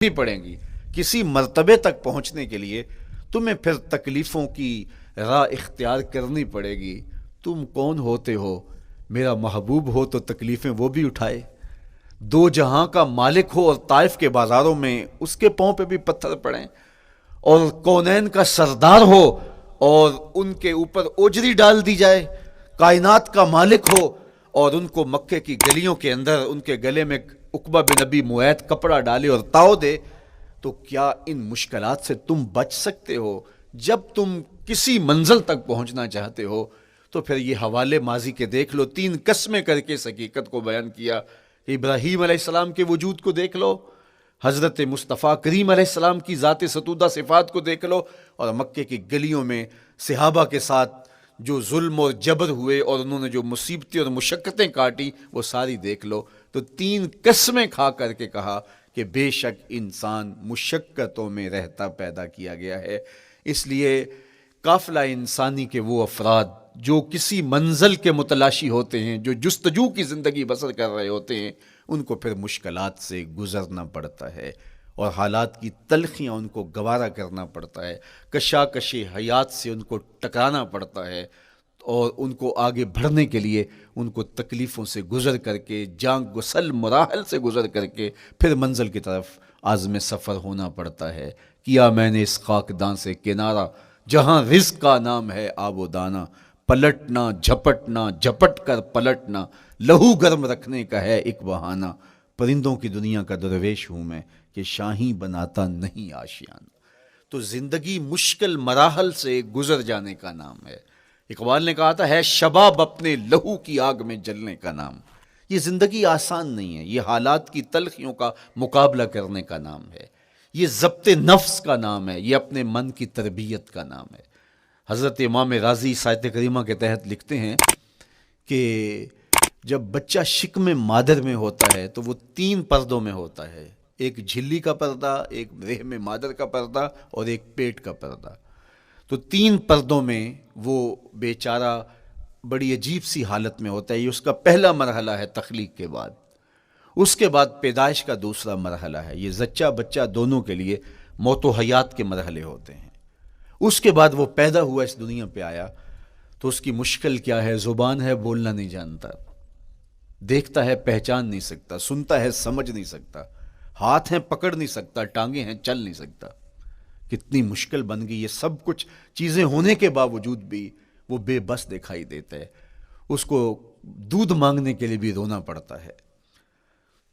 بھی پڑیں گی۔ کسی مرتبے تک پہنچنے کے لیے تمہیں پھر تکلیفوں کی راہ اختیار کرنی پڑے گی۔ تم کون ہوتے ہو؟ میرا محبوب ہو تو تکلیفیں وہ بھی اٹھائے، دو جہاں کا مالک ہو اور طائف کے بازاروں میں اس کے پاؤں پہ بھی پتھر پڑیں، اور کونین کا سردار ہو اور ان کے اوپر اوجری ڈال دی جائے، کائنات کا مالک ہو اور ان کو مکے کی گلیوں کے اندر ان کے گلے میں عقبہ بن نبی معیط کپڑا ڈالے اور تاؤ دے، تو کیا ان مشکلات سے تم بچ سکتے ہو؟ جب تم کسی منزل تک پہنچنا چاہتے ہو تو پھر یہ حوالے ماضی کے دیکھ لو، 3 قسمیں کر کے اس حقیقت کو بیان کیا کہ ابراہیم علیہ السلام کے وجود کو دیکھ لو، حضرت مصطفیٰ کریم علیہ السلام کی ذات ستودہ صفات کو دیکھ لو، اور مکے کی گلیوں میں صحابہ کے ساتھ جو ظلم اور جبر ہوئے اور انہوں نے جو مصیبتیں اور مشقتیں کاٹی وہ ساری دیکھ لو۔ تو 3 قسمیں کھا کر کے کہا کہ بے شک انسان مشقتوں میں رہتا پیدا کیا گیا ہے۔ اس لیے قافلہ انسانی کے وہ افراد جو کسی منزل کے متلاشی ہوتے ہیں، جو جستجو کی زندگی بسر کر رہے ہوتے ہیں، ان کو پھر مشکلات سے گزرنا پڑتا ہے اور حالات کی تلخیاں ان کو گوارا کرنا پڑتا ہے، کشاکش حیات سے ان کو ٹکرانا پڑتا ہے، اور ان کو آگے بڑھنے کے لیے ان کو تکلیفوں سے گزر کر کے، جان گسل مراحل سے گزر کر کے پھر منزل کی طرف عازم سفر ہونا پڑتا ہے۔ کیا میں نے اس خاکدان سے کنارہ، جہاں رزق کا نام ہے آب و دانہ، پلٹنا جھپٹنا جھپٹ کر پلٹنا، لہو گرم رکھنے کا ہے ایک بہانہ، پرندوں کی دنیا کا درویش ہوں میں کہ شاہی بناتا نہیں آشیانہ۔ تو زندگی مشکل مراحل سے گزر جانے کا نام ہے۔ اقبال نے کہا تھا ہے شباب اپنے لہو کی آگ میں جلنے کا نام۔ یہ زندگی آسان نہیں ہے، یہ حالات کی تلخیوں کا مقابلہ کرنے کا نام ہے، یہ ضبط نفس کا نام ہے، یہ اپنے من کی تربیت کا نام ہے۔ حضرت امام راضی آیت کریمہ کے تحت لکھتے ہیں کہ جب بچہ شکم مادر میں ہوتا ہے تو وہ 3 پردوں میں ہوتا ہے، ایک جھلی کا پردہ، ایک رحم مادر کا پردہ اور ایک پیٹ کا پردہ۔ تو 3 پردوں میں وہ بیچارہ بڑی عجیب سی حالت میں ہوتا ہے۔ یہ اس کا پہلا مرحلہ ہے تخلیق کے بعد، اس کے بعد پیدائش کا دوسرا مرحلہ ہے، یہ زچہ بچہ دونوں کے لیے موت و حیات کے مرحلے ہوتے ہیں۔ اس کے بعد وہ پیدا ہوا، اس دنیا پہ آیا، تو اس کی مشکل کیا ہے؟ زبان ہے بولنا نہیں جانتا، دیکھتا ہے پہچان نہیں سکتا، سنتا ہے سمجھ نہیں سکتا، ہاتھ ہیں پکڑ نہیں سکتا، ٹانگیں ہیں چل نہیں سکتا۔ کتنی مشکل بن گئی، یہ سب کچھ چیزیں ہونے کے باوجود بھی وہ بے بس دکھائی دیتا ہے، اس کو دودھ مانگنے کے لیے بھی رونا پڑتا ہے۔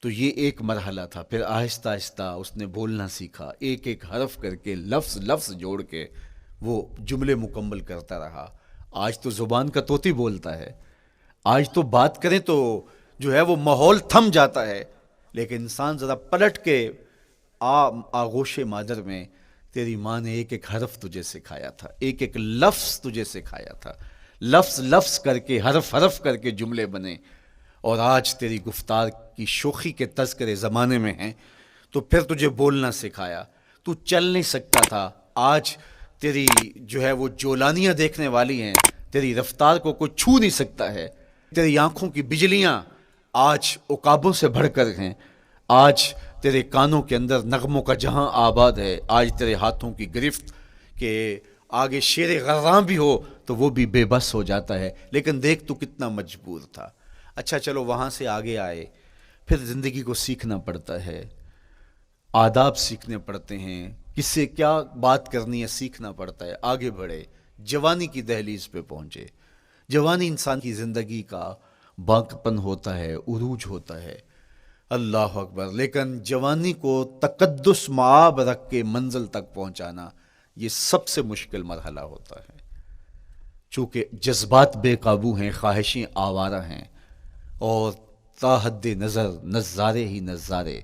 تو یہ ایک مرحلہ تھا۔ پھر آہستہ آہستہ اس نے بولنا سیکھا، ایک ایک حرف کر کے، لفظ لفظ جوڑ کے وہ جملے مکمل کرتا رہا۔ آج تو زبان کا طوطی بولتا ہے، آج تو بات کریں تو جو ہے وہ ماحول تھم جاتا ہے، لیکن انسان ذرا پلٹ کے آغوش مادر میں تیری ماں نے ایک ایک حرف تجھے سکھایا تھا، ایک ایک لفظ تجھے سکھایا تھا، لفظ لفظ کر کے، حرف حرف کر کے جملے بنے، اور آج تیری گفتار کی شوخی کے تذکرے زمانے میں ہیں، تو پھر تجھے بولنا سکھایا۔ تو چل نہیں سکتا تھا، آج تیری جو ہے وہ جولانیاں دیکھنے والی ہیں، تیری رفتار کو کوئی چھو نہیں سکتا ہے، تیری آنکھوں کی بجلیاں آج عقابوں سے بڑھ کر ہیں، آج تیرے کانوں کے اندر نغموں کا جہاں آباد ہے، آج تیرے ہاتھوں کی گرفت کہ آگے شیر غراں بھی ہو تو وہ بھی بے بس ہو جاتا ہے، لیکن دیکھ تو کتنا مجبور تھا۔ اچھا چلو وہاں سے آگے آئے، پھر زندگی کو سیکھنا پڑتا ہے، آداب سیکھنے پڑتے ہیں، کس سے کیا بات کرنی ہے سیکھنا پڑتا ہے، آگے بڑھے، جوانی کی دہلیز پہ پہنچے۔ جوانی انسان کی زندگی کا باقپن ہوتا ہے، عروج ہوتا ہے، اللہ اکبر، لیکن جوانی کو تقدس معاب رکھ کے منزل تک پہنچانا یہ سب سے مشکل مرحلہ ہوتا ہے، چونکہ جذبات بے قابو ہیں، خواہشیں آوارہ ہیں، اور تا حد نظر نظارے ہی نظارے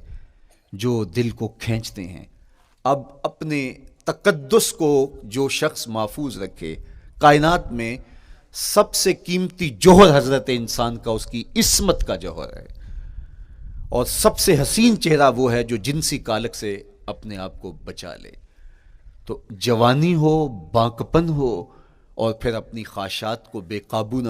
جو دل کو کھینچتے ہیں۔ اب اپنے تقدس کو جو شخص محفوظ رکھے، کائنات میں سب سے قیمتی جوہر حضرت انسان کا اس کی عصمت کا جوہر ہے، اور سب سے حسین چہرہ وہ ہے جو جنسی کالک سے اپنے آپ کو بچا لے۔ تو جوانی ہو، باقپن ہو، اور پھر اپنی خواہشات کو بے قابو نہ